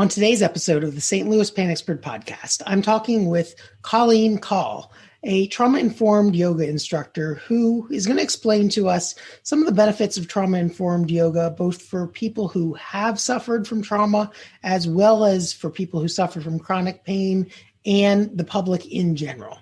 On today's episode of the St. Louis Pain Expert podcast, I'm talking with Colleen Caul, a trauma-informed yoga instructor who is going to explain to us some of the benefits of trauma-informed yoga, both for people who have suffered from trauma, as well as for people who suffer from chronic pain and the public in general.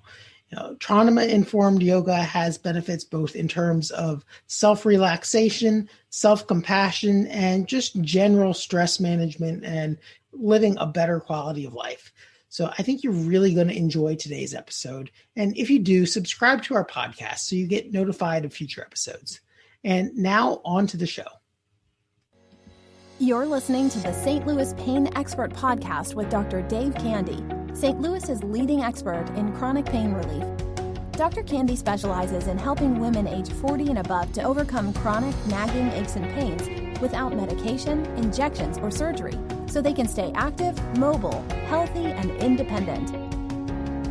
Trauma-informed yoga has benefits both in terms of self-relaxation, self-compassion, and just general stress management and living a better quality of life. So I think you're really going to enjoy today's episode. And if you do, subscribe to our podcast so you get notified of future episodes. And now on to the show. You're listening to the St. Louis Pain Expert podcast with Dr. Dave Candy, St. Louis's leading expert in chronic pain relief. Dr. Candy specializes in helping women age 40 and above to overcome chronic, nagging aches and pains without medication, injections, or surgery, so they can stay active, mobile, healthy, and independent.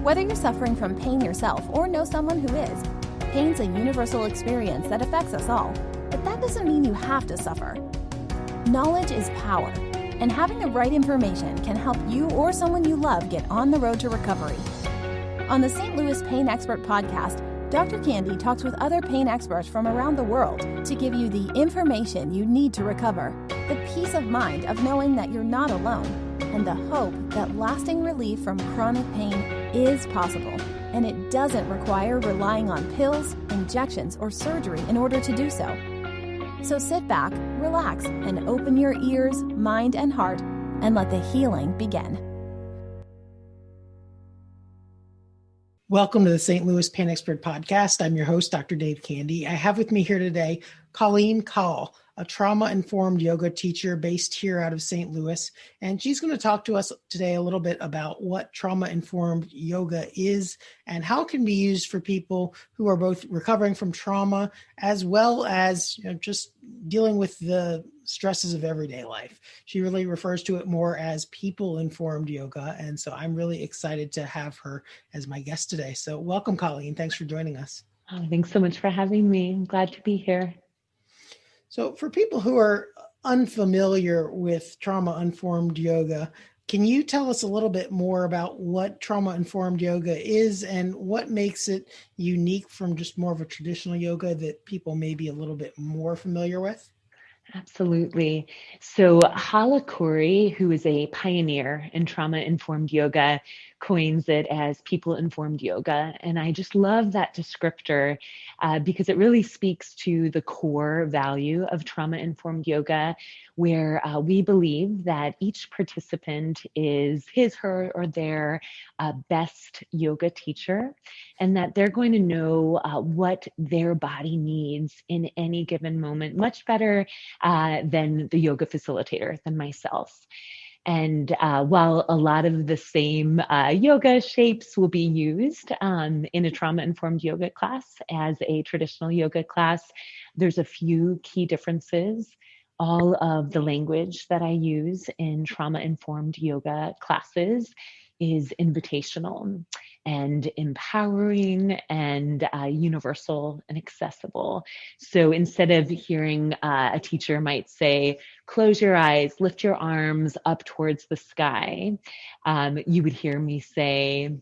Whether you're suffering from pain yourself or know someone who is, pain's a universal experience that affects us all, but that doesn't mean you have to suffer. Knowledge is power, and having the right information can help you or someone you love get on the road to recovery. On the St. Louis Pain Expert podcast, Dr. Candy talks with other pain experts from around the world to give you the information you need to recover, the peace of mind of knowing that you're not alone, and the hope that lasting relief from chronic pain is possible, and it doesn't require relying on pills, injections, or surgery in order to do so. So sit back, relax, and open your ears, mind, and heart, and let the healing begin. Welcome to the St. Louis Pain Expert podcast. I'm your host, Dr. Dave Candy. I have with me here today, Colleen Caul, a trauma-informed yoga teacher based here out of St. Louis. And she's going to talk to us today a little bit about what trauma-informed yoga is and how it can be used for people who are both recovering from trauma as well as just dealing with the stresses of everyday life. She really refers to it more as people-informed yoga. And so I'm really excited to have her as my guest today. So welcome, Colleen. Thanks for joining us. Oh, thanks so much for having me. I'm glad to be here. So for people who are unfamiliar with trauma-informed yoga, can you tell us a little bit more about what trauma-informed yoga is and what makes it unique from just more of a traditional yoga that people may be a little bit more familiar with? Absolutely. So Hala Khoury, who is a pioneer in trauma-informed yoga, coins it as people-informed yoga. And I just love that descriptor because it really speaks to the core value of trauma-informed yoga, where we believe that each participant is his, her, or their best yoga teacher, and that they're going to know what their body needs in any given moment, much better than the yoga facilitator, than myself. And while a lot of the same yoga shapes will be used in a trauma-informed yoga class as a traditional yoga class, there's a few key differences. All of the language that I use in trauma-informed yoga classes is invitational and empowering and universal and accessible. So instead of hearing a teacher might say, close your eyes, lift your arms up towards the sky, you would hear me say,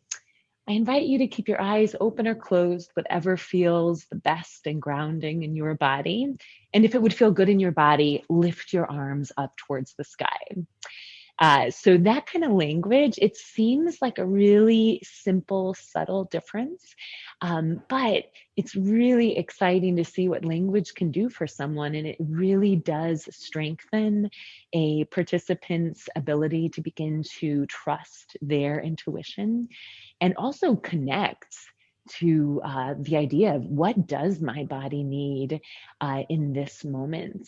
I invite you to keep your eyes open or closed, whatever feels the best and grounding in your body. And if it would feel good in your body, lift your arms up towards the sky. So that kind of language, it seems like a really simple, subtle difference, but it's really exciting to see what language can do for someone. And it really does strengthen a participant's ability to begin to trust their intuition and also connect to the idea of what does my body need in this moment.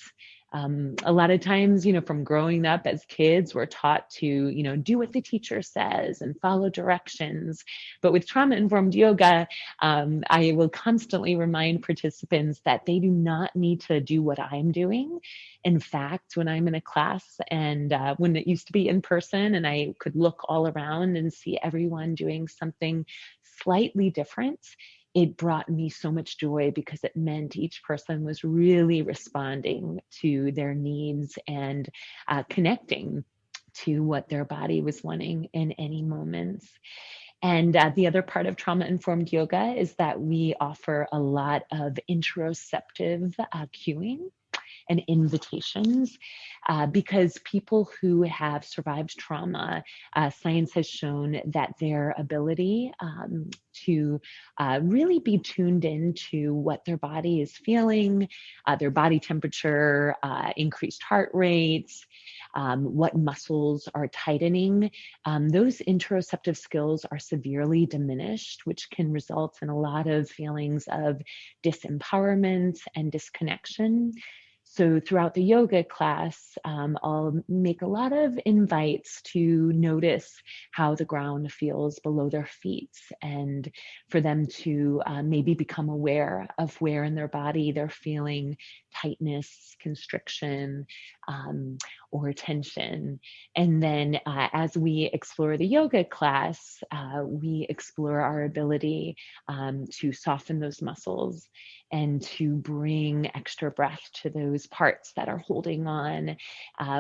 A lot of times, from growing up as kids, we're taught to, do what the teacher says and follow directions. But with trauma-informed yoga, I will constantly remind participants that they do not need to do what I'm doing. In fact, when I'm in a class and when it used to be in person and I could look all around and see everyone doing something slightly different, it brought me so much joy because it meant each person was really responding to their needs and connecting to what their body was wanting in any moments. And the other part of trauma-informed yoga is that we offer a lot of interoceptive cueing and invitations, because people who have survived trauma, science has shown that their ability to really be tuned into what their body is feeling, their body temperature, increased heart rates, what muscles are tightening, those interoceptive skills are severely diminished, which can result in a lot of feelings of disempowerment and disconnection. So throughout the yoga class, I'll make a lot of invites to notice how the ground feels below their feet, and for them to maybe become aware of where in their body they're feeling tightness, constriction, or tension. And then as we explore the yoga class, we explore our ability to soften those muscles and to bring extra breath to those parts that are holding on,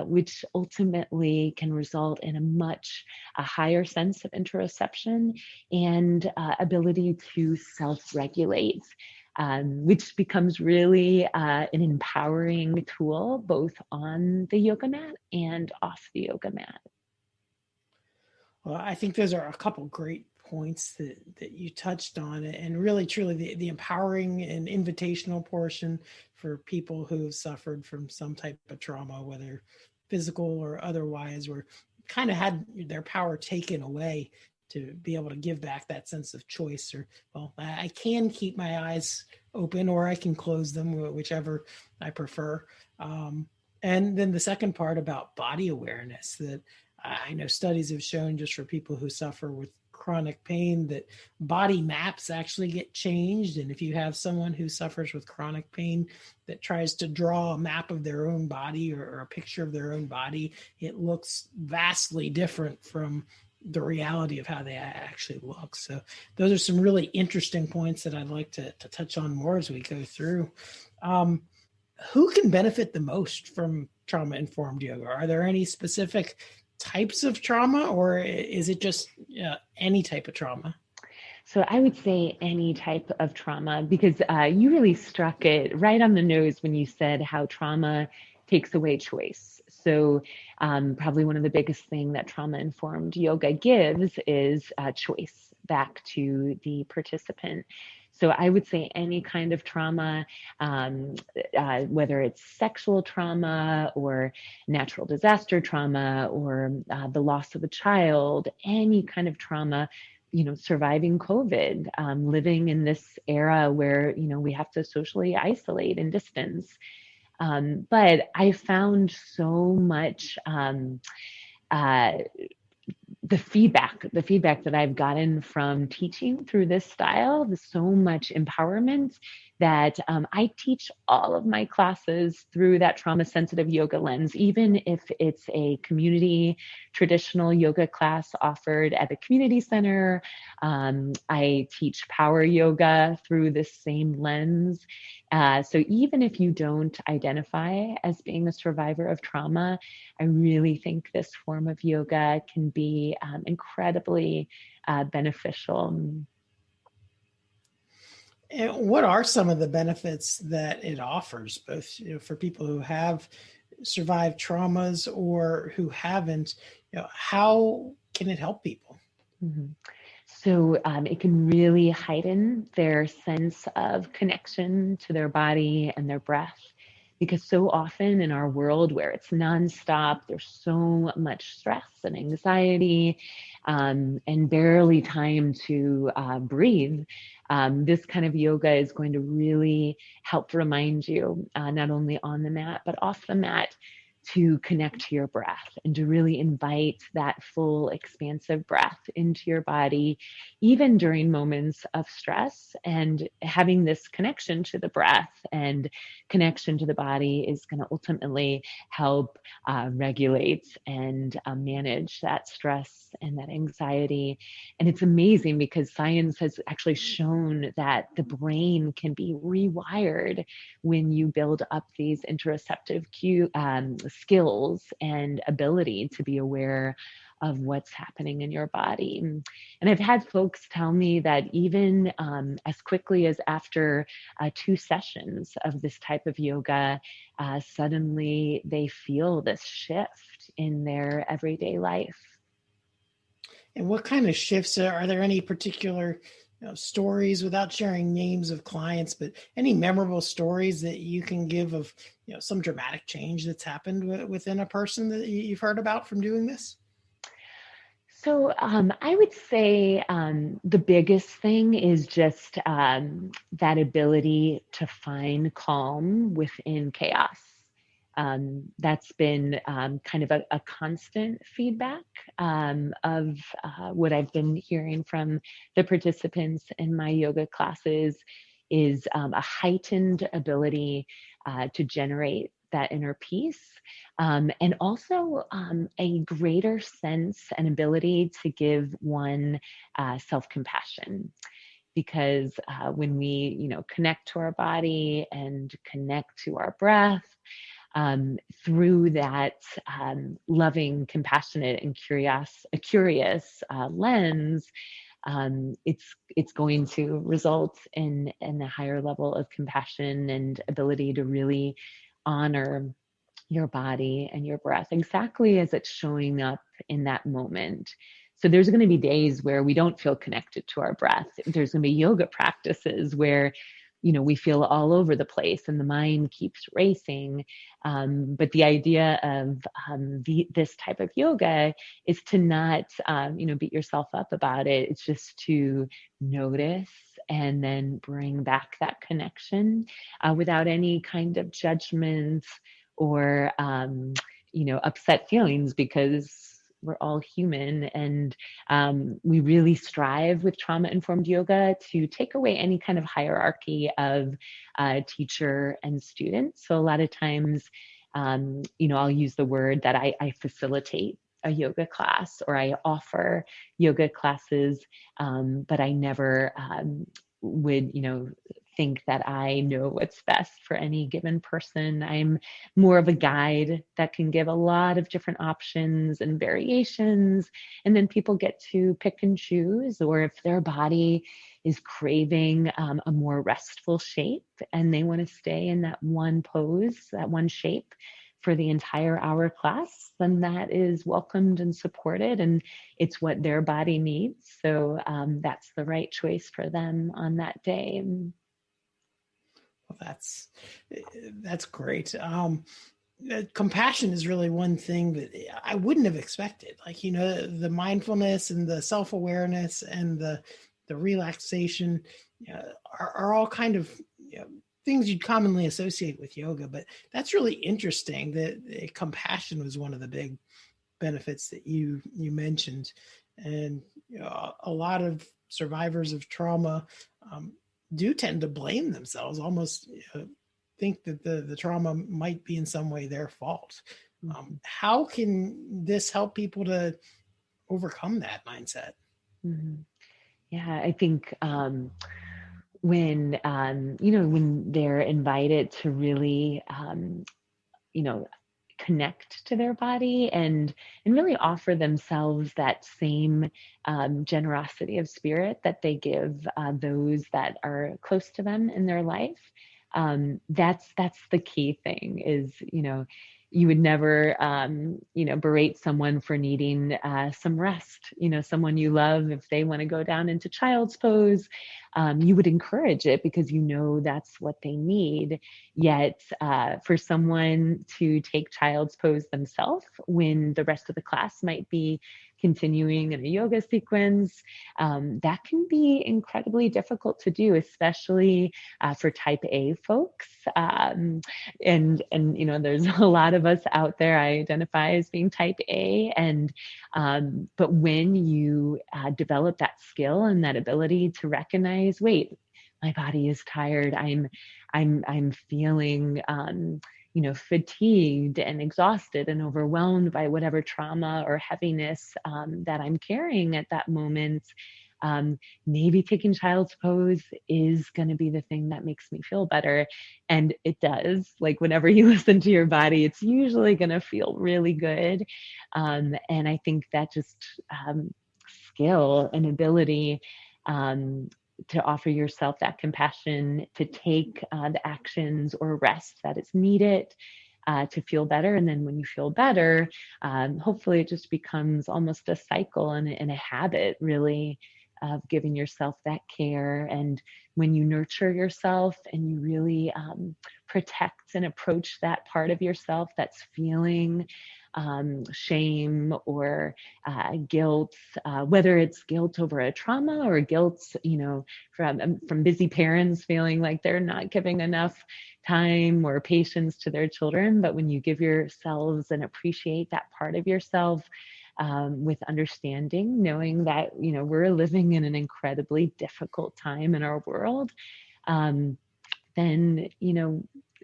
which ultimately can result in a higher sense of interoception and ability to self-regulate, which becomes really an empowering tool both on the yoga mat and off the yoga mat. Well, I think those are a couple great points that you touched on, and really truly the empowering and invitational portion for people who've suffered from some type of trauma, whether physical or otherwise, where kind of had their power taken away, to be able to give back that sense of choice, or, well, I can keep my eyes open or I can close them, whichever I prefer. And then the second part about body awareness, that I know studies have shown, just for people who suffer with chronic pain, that body maps actually get changed. And if you have someone who suffers with chronic pain that tries to draw a map of their own body, or a picture of their own body, it looks vastly different from the reality of how they actually look. So those are some really interesting points that I'd like to touch on more as we go through. Who can benefit the most from trauma-informed yoga? Are there any specific types of trauma, or is it just any type of trauma? So I would say any type of trauma, because you really struck it right on the nose when you said how trauma takes away choice. So probably one of the biggest thing that trauma-informed yoga gives is choice back to the participant. So I would say any kind of trauma, whether it's sexual trauma or natural disaster trauma, or the loss of a child, any kind of trauma, surviving COVID, living in this era where, we have to socially isolate and distance. But I found so much the feedback that I've gotten from teaching through this style, there's so much empowerment, that I teach all of my classes through that trauma-sensitive yoga lens, even if it's a community traditional yoga class offered at the community center. I teach power yoga through this same lens. So even if you don't identify as being a survivor of trauma, I really think this form of yoga can be incredibly beneficial. And what are some of the benefits that it offers, both for people who have survived traumas or who haven't? How can it help people? Mm-hmm. So it can really heighten their sense of connection to their body and their breath, because so often in our world where it's nonstop, there's so much stress and anxiety, and barely time to breathe. This kind of yoga is going to really help remind you, not only on the mat, but off the mat, to connect to your breath and to really invite that full expansive breath into your body, even during moments of stress. And having this connection to the breath and connection to the body is going to ultimately help regulate and manage that stress and that anxiety. And it's amazing, because science has actually shown that the brain can be rewired when you build up these interoceptive skills and ability to be aware of what's happening in your body. And I've had folks tell me that even as quickly as after 2 sessions of this type of yoga, suddenly they feel this shift in their everyday life. And what kind of shifts are there? Any particular stories, without sharing names of clients, but any memorable stories that you can give of some dramatic change that's happened within a person that you've heard about from doing this? So I would say the biggest thing is just that ability to find calm within chaos. That's been kind of a constant feedback of what I've been hearing from the participants in my yoga classes is a heightened ability to generate that inner peace, and also a greater sense and ability to give one self-compassion. Because when we, connect to our body and connect to our breath, through that loving, compassionate, and curious lens, it's going to result in a higher level of compassion and ability to really honor your body and your breath exactly as it's showing up in that moment. So there's going to be days where we don't feel connected to our breath. There's going to be yoga practices where we feel all over the place and the mind keeps racing. But the idea of this type of yoga is to not, beat yourself up about it. It's just to notice and then bring back that connection without any kind of judgment or, upset feelings, because we're all human, and we really strive with trauma-informed yoga to take away any kind of hierarchy of teacher and student. So a lot of times, I'll use the word that I facilitate a yoga class, or I offer yoga classes, but I never would, think that I know what's best for any given person. I'm more of a guide that can give a lot of different options and variations, and then people get to pick and choose, or if their body is craving a more restful shape and they want to stay in that one pose, that one shape for the entire hour class, then that is welcomed and supported, and it's what their body needs. So that's the right choice for them on that day. Well, that's great. Compassion is really one thing that I wouldn't have expected. Like, the mindfulness and the self-awareness and the relaxation are all kind of things you'd commonly associate with yoga. But that's really interesting that compassion was one of the big benefits that you mentioned. And a lot of survivors of trauma do tend to blame themselves, almost think that the trauma might be in some way their fault. How can this help people to overcome that mindset? Mm-hmm. Yeah, I think when when they're invited to really connect to their body and really offer themselves that same generosity of spirit that they give those that are close to them in their life. That's the key thing is, you would never, berate someone for needing some rest. Someone you love, if they want to go down into child's pose, you would encourage it because that's what they need. Yet for someone to take child's pose themselves when the rest of the class might be continuing in a yoga sequence, that can be incredibly difficult to do, especially for type A folks. And there's a lot of us out there. I identify as being type A, and but when you develop that skill and that ability to recognize, wait, my body is tired. I'm feeling fatigued and exhausted and overwhelmed by whatever trauma or heaviness that I'm carrying at that moment. maybe taking child's pose is going to be the thing that makes me feel better. And it does. Like whenever you listen to your body, it's usually going to feel really good. And I think that just skill and ability to offer yourself that compassion, to take the actions or rest that is needed to feel better. And then when you feel better, hopefully it just becomes almost a cycle and a habit, really, of giving yourself that care. And when you nurture yourself and you really protect and approach that part of yourself that's feeling shame or guilt, whether it's guilt over a trauma or guilt, from busy parents feeling like they're not giving enough time or patience to their children. But when you give yourselves and appreciate that part of yourself, with understanding, knowing that, we're living in an incredibly difficult time in our world, then,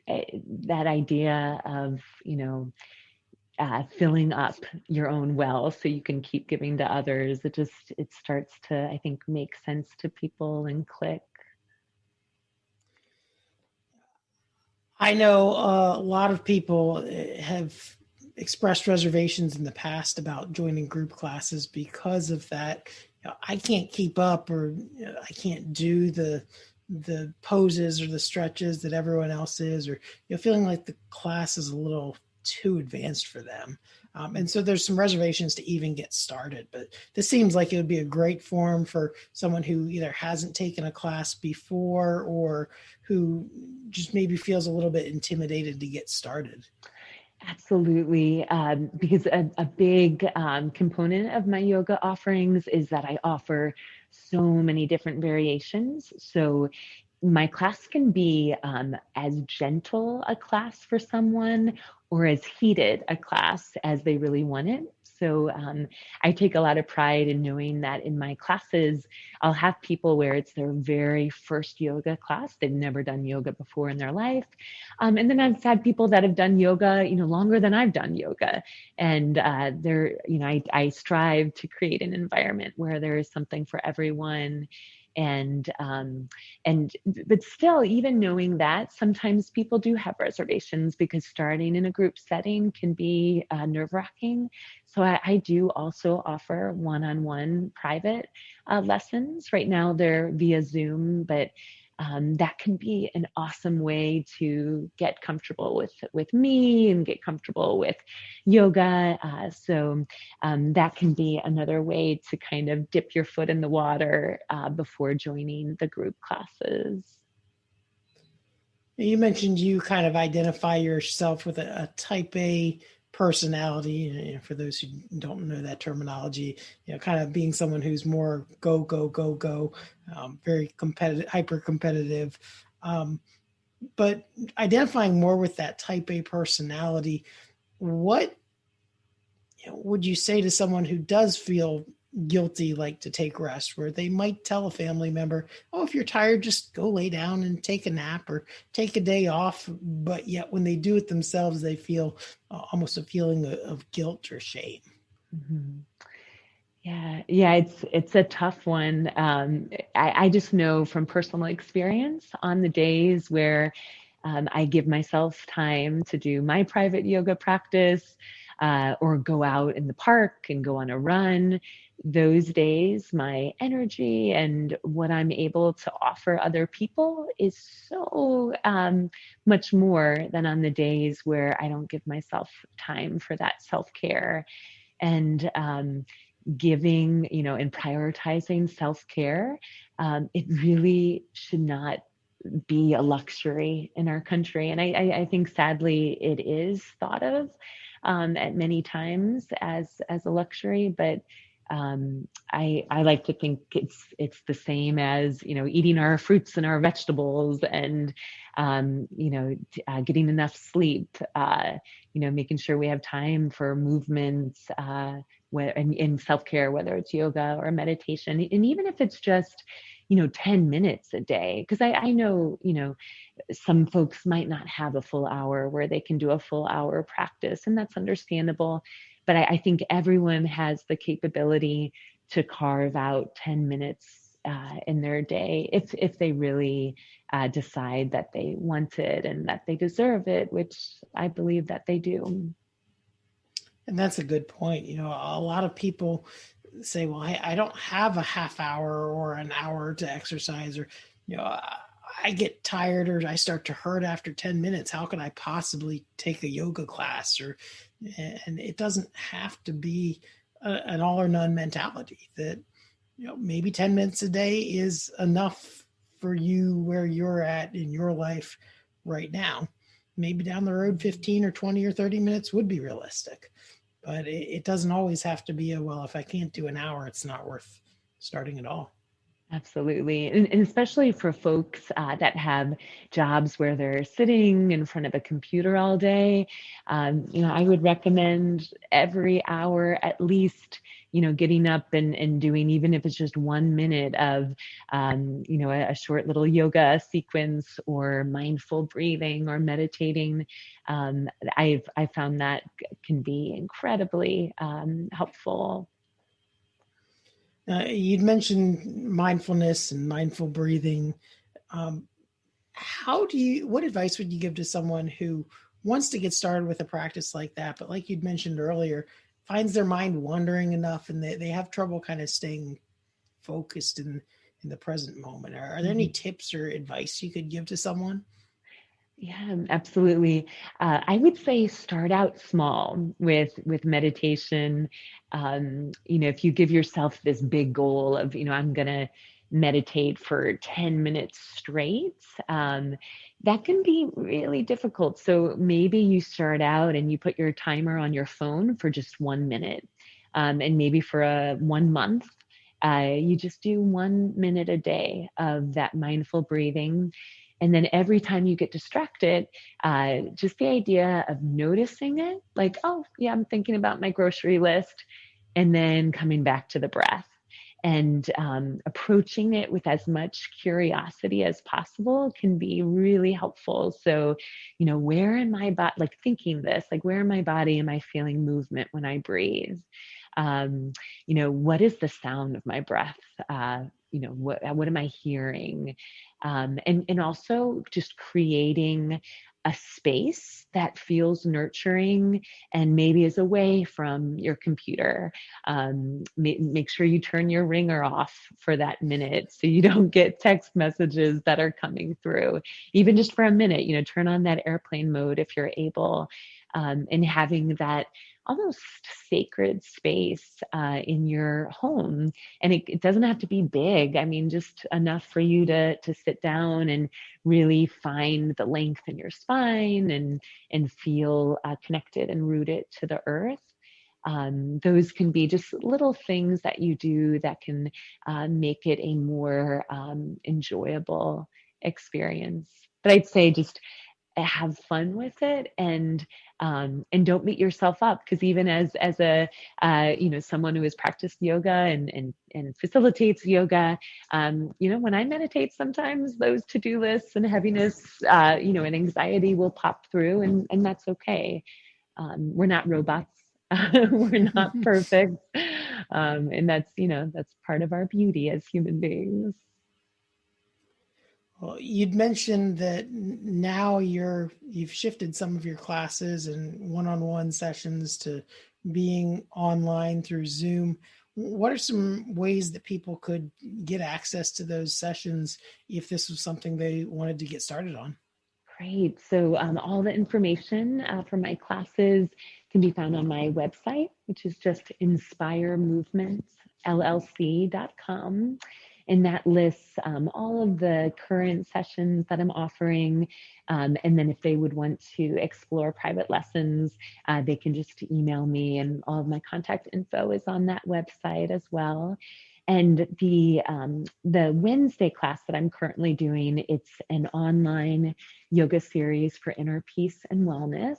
that idea of, filling up your own well so you can keep giving to others, it starts to, I think, make sense to people and click. I know a lot of people have expressed reservations in the past about joining group classes because of that. I can't keep up, or I can't do the poses or the stretches that everyone else is, or feeling like the class is a little too advanced for them. And so there's some reservations to even get started. But this seems like it would be a great forum for someone who either hasn't taken a class before or who just maybe feels a little bit intimidated to get started. Absolutely. Because a big component of my yoga offerings is that I offer so many different variations. So my class can be as gentle a class for someone or as heated a class as they really want it. So I take a lot of pride in knowing that in my classes, I'll have people where it's their very first yoga class. They've never done yoga before in their life. And then I've had people that have done yoga, longer than I've done yoga. And I strive to create an environment where there is something for everyone. But still, even knowing that, sometimes people do have reservations because starting in a group setting can be nerve-wracking. So I do also offer one-on-one private lessons. Right now they're via Zoom, but that can be an awesome way to get comfortable with me and get comfortable with yoga. So that can be another way to kind of dip your foot in the water before joining the group classes. You mentioned you kind of identify yourself with a type A personality. For those who don't know that terminology, kind of being someone who's more go, go, go, go, very competitive, hyper competitive. But identifying more with that type A personality, what would you say to someone who does feel guilty, like to take rest, where they might tell a family member, oh, if you're tired, just go lay down and take a nap or take a day off. But yet when they do it themselves, they feel almost a feeling of guilt or shame. Mm-hmm. Yeah, it's a tough one. I just know from personal experience on the days where I give myself time to do my private yoga practice or go out in the park and go on a run. Those days, my energy and what I'm able to offer other people is so much more than on the days where I don't give myself time for that self-care. And giving, and prioritizing self-care, it really should not be a luxury in our country. And I think sadly it is thought of at many times as a luxury, but I like to think it's the same as, eating our fruits and our vegetables and, getting enough sleep, making sure we have time for movements, in self-care, whether it's yoga or meditation. And even if it's just, 10 minutes a day, because I know, some folks might not have a full hour where they can do a full hour practice, and that's understandable. But I think everyone has the capability to carve out 10 minutes in their day if they really decide that they want it and that they deserve it, which I believe that they do. And that's a good point. A lot of people say, well, I don't have a half hour or an hour to exercise, or, I get tired or I start to hurt after 10 minutes. How can I possibly take a yoga class? And it doesn't have to be an all or none mentality that, maybe 10 minutes a day is enough for you where you're at in your life right now. Maybe down the road, 15 or 20 or 30 minutes would be realistic. But it doesn't always have to be if I can't do an hour, it's not worth starting at all. Absolutely. And especially for folks that have jobs where they're sitting in front of a computer all day, I would recommend every hour at least, getting up and doing, even if it's just 1 minute of, a short little yoga sequence or mindful breathing or meditating. I found that can be incredibly helpful. You'd mentioned mindfulness and mindful breathing. What advice would you give to someone who wants to get started with a practice like that, but like you'd mentioned earlier, finds their mind wandering enough and they have trouble kind of staying focused in the present moment? Are there any tips or advice you could give to someone? Yeah, absolutely. I would say start out small with meditation. If you give yourself this big goal of, I'm going to meditate for 10 minutes straight, that can be really difficult. So maybe you start out and you put your timer on your phone for just 1 minute. And maybe for 1 month, you just do 1 minute a day of that mindful breathing. And then every time you get distracted, just the idea of noticing it, like, oh, yeah, I'm thinking about my grocery list, and then coming back to the breath and approaching it with as much curiosity as possible can be really helpful. So, where in my body, like thinking this, like where in my body am I feeling movement when I breathe? What is the sound of my breath? What am I hearing? And also just creating a space that feels nurturing and maybe is away from your computer. Make sure you turn your ringer off for that minute so you don't get text messages that are coming through. Even just for a minute, turn on that airplane mode if you're able, and having that almost sacred space in your home. And it doesn't have to be big. I mean, just enough for you to sit down and really find the length in your spine and feel connected and rooted to the earth. Those can be just little things that you do that can make it a more enjoyable experience. But I'd say just have fun with it and don't beat yourself up, because even as a someone who has practiced yoga and facilitates yoga, when I meditate, sometimes those to-do lists and heaviness and anxiety will pop through, and that's okay. We're not robots. We're not perfect, and that's part of our beauty as human beings. Well, you'd mentioned that now you've shifted some of your classes and one-on-one sessions to being online through Zoom. What are some ways that people could get access to those sessions if this was something they wanted to get started on? Great. So all the information for my classes can be found on my website, which is just inspiremovementsllc.com. And that lists all of the current sessions that I'm offering. And then if they would want to explore private lessons, they can just email me, and all of my contact info is on that website as well. And the Wednesday class that I'm currently doing, it's an online yoga series for inner peace and wellness.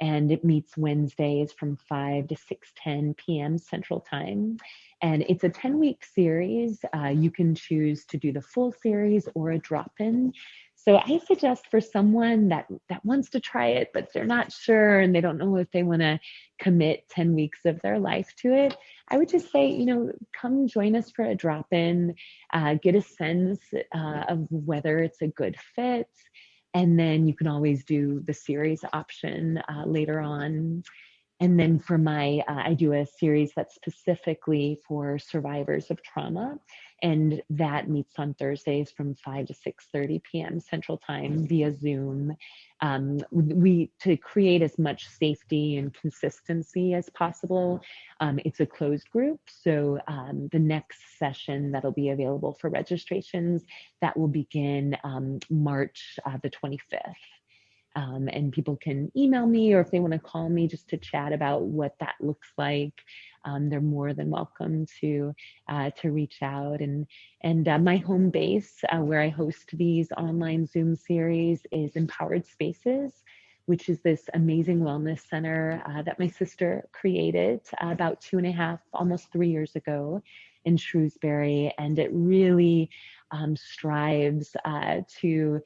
And it meets Wednesdays from 5 to 6:10 p.m. Central Time. And it's a 10-week series. You can choose to do the full series or a drop-in. So I suggest for someone that wants to try it, but they're not sure and they don't know if they want to commit 10 weeks of their life to it, I would just say, come join us for a drop-in, get a sense of whether it's a good fit. And then you can always do the series option later on. And then for I do a series that's specifically for survivors of trauma, and that meets on Thursdays from 5 to 6:30 p.m. Central Time via Zoom. To create as much safety and consistency as possible. It's a closed group, so the next session that'll be available for registrations, that will begin March the 25th. And people can email me, or if they want to call me just to chat about what that looks like, they're more than welcome to reach out. And my home base, where I host these online Zoom series, is Empowered Spaces, which is this amazing wellness center that my sister created about 2.5, almost 3 years ago in Shrewsbury. And it really strives to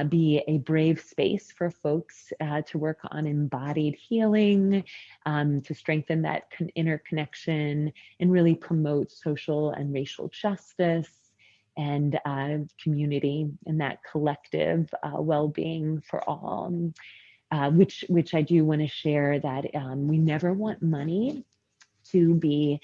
be a brave space for folks to work on embodied healing, to strengthen that inner connection, and really promote social and racial justice and community and that collective well-being for all. Which I do want to share that we never want money to be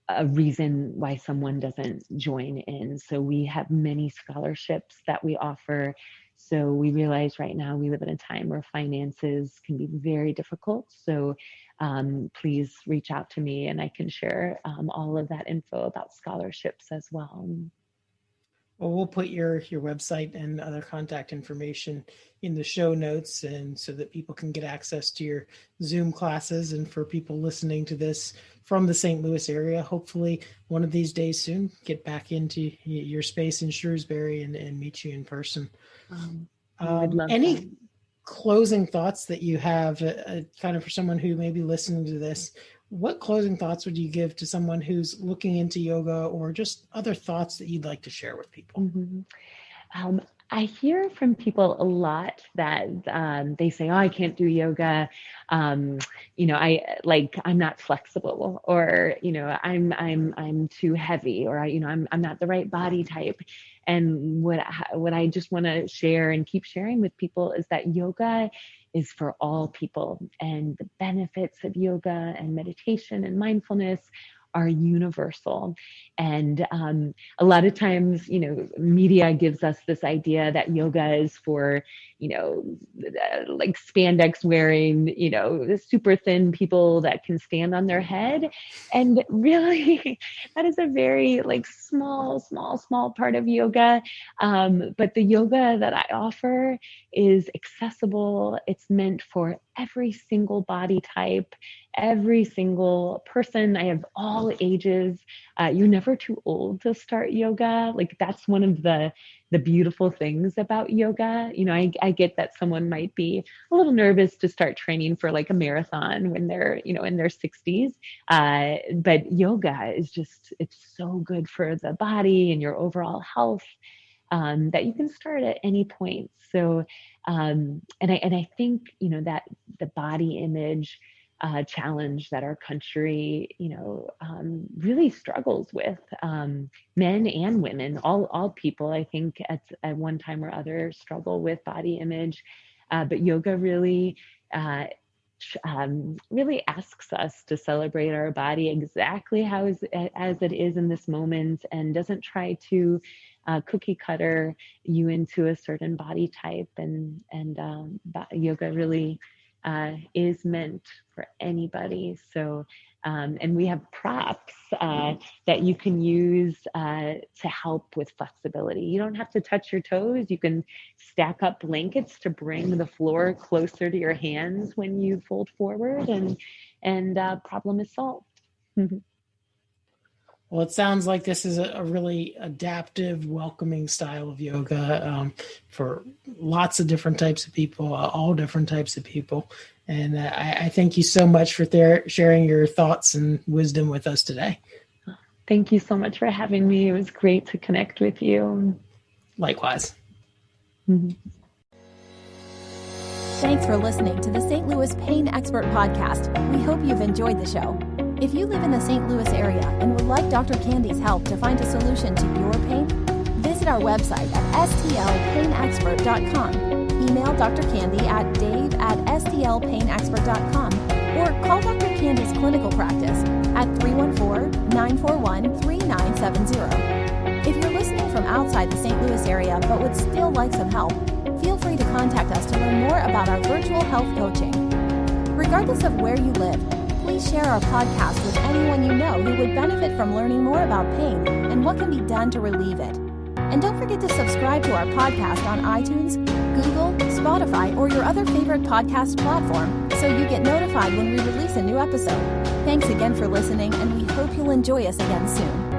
a reason why someone doesn't join in. So we have many scholarships that we offer. So we realize right now we live in a time where finances can be very difficult. So please reach out to me and I can share all of that info about scholarships as well. Well, we'll put your website and other contact information in the show notes, and so that people can get access to your Zoom classes. And for people listening to this from the St. Louis area, hopefully one of these days soon, get back into your space in Shrewsbury and meet you in person. I'd love any that. Closing thoughts that you have, kind of for someone who may be listening to this? What closing thoughts would you give to someone who's looking into yoga, or just other thoughts that you'd like to share with people? Mm-hmm. I hear from people a lot that they say, "Oh, I can't do yoga. I'm not flexible, or I'm too heavy, or I'm not the right body type." And what I just want to share and keep sharing with people is that yoga is for all people, and the benefits of yoga and meditation and mindfulness are universal. And a lot of times, media gives us this idea that yoga is for, like spandex wearing, super thin people that can stand on their head. And really, that is a very small part of yoga. But the yoga that I offer is accessible. It's meant for every single body type, every single person. I have all ages. You're never too old to start yoga. That's one of the beautiful things about yoga. I get that someone might be a little nervous to start training for a marathon when they're, in their 60s. But yoga is it's so good for the body and your overall health. That you can start at any point. So, and I think, that the body image challenge that our country, really struggles with, men and women, all people, I think at one time or other struggle with body image. But yoga really asks us to celebrate our body exactly as it is in this moment, and doesn't try to cookie cutter you into a certain body type. And yoga really is meant for anybody. So, and we have props that you can use to help with flexibility. You don't have to touch your toes. You can stack up blankets to bring the floor closer to your hands when you fold forward, and problem is solved. Well, it sounds like this is a really adaptive, welcoming style of yoga for lots of different types of people, all different types of people. And I thank you so much for sharing your thoughts and wisdom with us today. Thank you so much for having me. It was great to connect with you. Likewise. Mhm. Thanks for listening to the St. Louis Pain Expert Podcast. We hope you've enjoyed the show. If you live in the St. Louis area and would like Dr. Candy's help to find a solution to your pain, visit our website at stlpainexpert.com. Email Dr. Candy at dave@stlpainexpert.com or call Dr. Candy's clinical practice at 314-941-3970. If you're listening from outside the St. Louis area but would still like some help, feel free to contact us to learn more about our virtual health coaching. Regardless of where you live, please share our podcast with anyone you know who would benefit from learning more about pain and what can be done to relieve it. And don't forget to subscribe to our podcast on iTunes, Google, Spotify, or your other favorite podcast platform so you get notified when we release a new episode. Thanks again for listening, and we hope you'll enjoy us again soon.